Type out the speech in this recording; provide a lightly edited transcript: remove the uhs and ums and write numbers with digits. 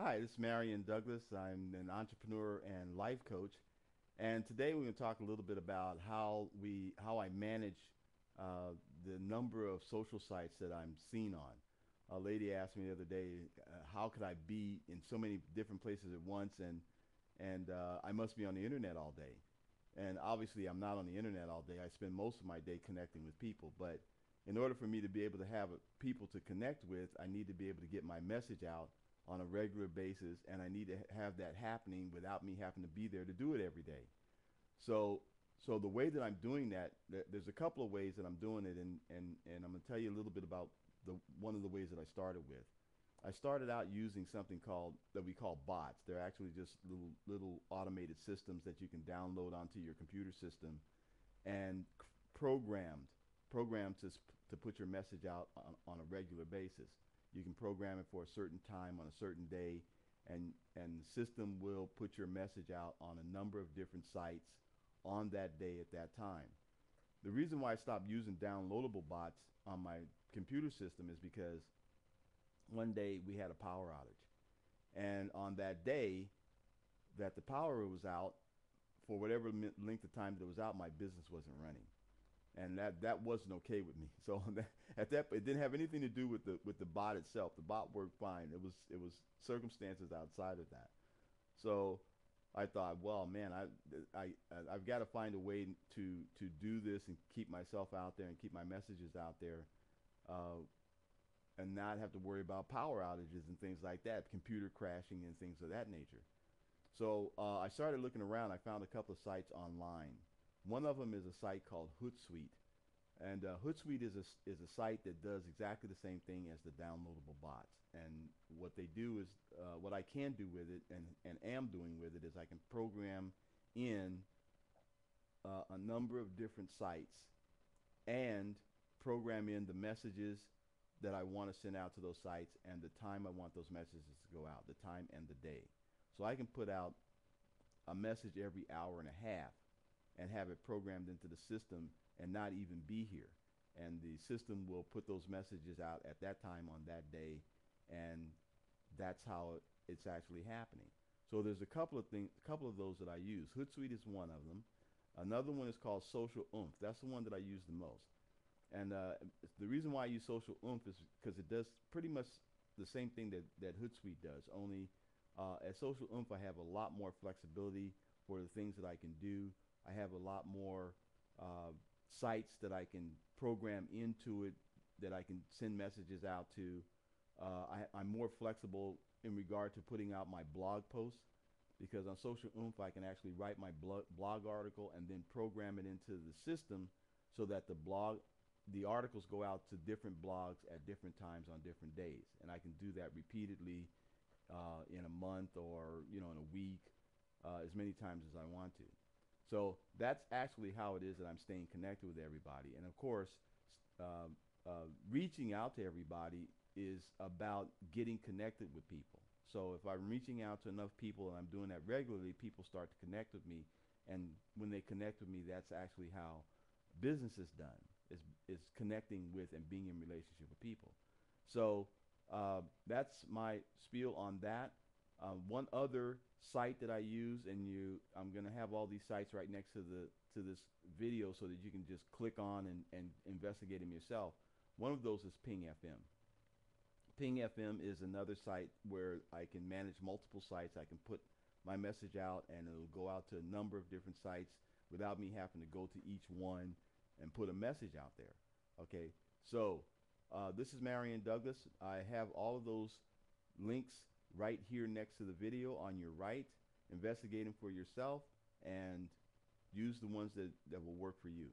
Hi, this is Marion Douglas. I'm an entrepreneur and life coach, and today we're going to talk a little bit about how I manage the number of social sites that I'm seen on. A lady asked me the other day, how could I be in so many different places at once, and I must be on the internet all day. And obviously, I'm not on the internet all day. I spend most of my day connecting with people, but in order for me to be able to have people to connect with, I need to be able to get my message out on a regular basis, and I need to have that happening without me having to be there to do it every day. So, so the way that I'm doing that, there's a couple of ways that I'm doing it, and I'm going to tell you a little bit about the one of the ways that I started with. I started out using something called that we call bots. They're actually just little automated systems that you can download onto your computer system and programmed programmed to put your message out on a regular basis. You can program it for a certain time on a certain day, and the system will put your message out on a number of different sites on that day at that time. The reason why I stopped using downloadable bots on my computer system is because one day we had a power outage, and on that day that the power was out, for whatever length of time that it was out, my business wasn't running, and that wasn't okay with me. So at that, it didn't have anything to do with the bot itself. The bot worked fine. It was circumstances outside of that. So I thought, well, man, I've got to find a way to do this and keep myself out there and keep my messages out there, uh, and not have to worry about power outages and things like that, computer crashing and things of that nature. So I started looking around. I found a couple of sites online. One of them is a site called Hootsuite, and Hootsuite is a site that does exactly the same thing as the downloadable bots. And what they do is, what I can do with it, and am doing with it, is I can program in a number of different sites and program in the messages that I want to send out to those sites and the time I want those messages to go out, the time and the day. So I can put out a message every hour and a half and have it programmed into the system and not even be here. And the system will put those messages out at that time on that day, and that's how it's actually happening. So there's a couple of things, a couple of those that I use. Hootsuite is one of them. Another one is called Social Oomph. That's the one that I use the most. And the reason why I use Social Oomph is because it does pretty much the same thing that Hootsuite does. Only at Social Oomph, I have a lot more flexibility for the things that I can do. I have a lot more uh, sites that I can program into it, that I can send messages out to. I'm more flexible in regard to putting out my blog posts, because on Social Oomph I can actually write my blog article and then program it into the system so that the articles go out to different blogs at different times on different days, and I can do that repeatedly in a month, or in a week, as many times as I want to. So that's actually how it is that I'm staying connected with everybody. And of course, uh, reaching out to everybody is about getting connected with people. So if I'm reaching out to enough people and I'm doing that regularly, people start to connect with me. And when they connect with me, that's actually how business is done. Is connecting with and being in relationship with people. So that's my spiel on that. One other site that I use, and I'm gonna have all these sites right next to this video so that you can just click on and investigate them yourself. One of those is Ping FM. Ping FM is another site where I can manage multiple sites. I can put my message out, and it'll go out to a number of different sites without me having to go to each one and put a message out there. Okay, so this is Marion Douglas. I have all of those links right here next to the video on your right. Investigate them for yourself and use the ones that will work for you.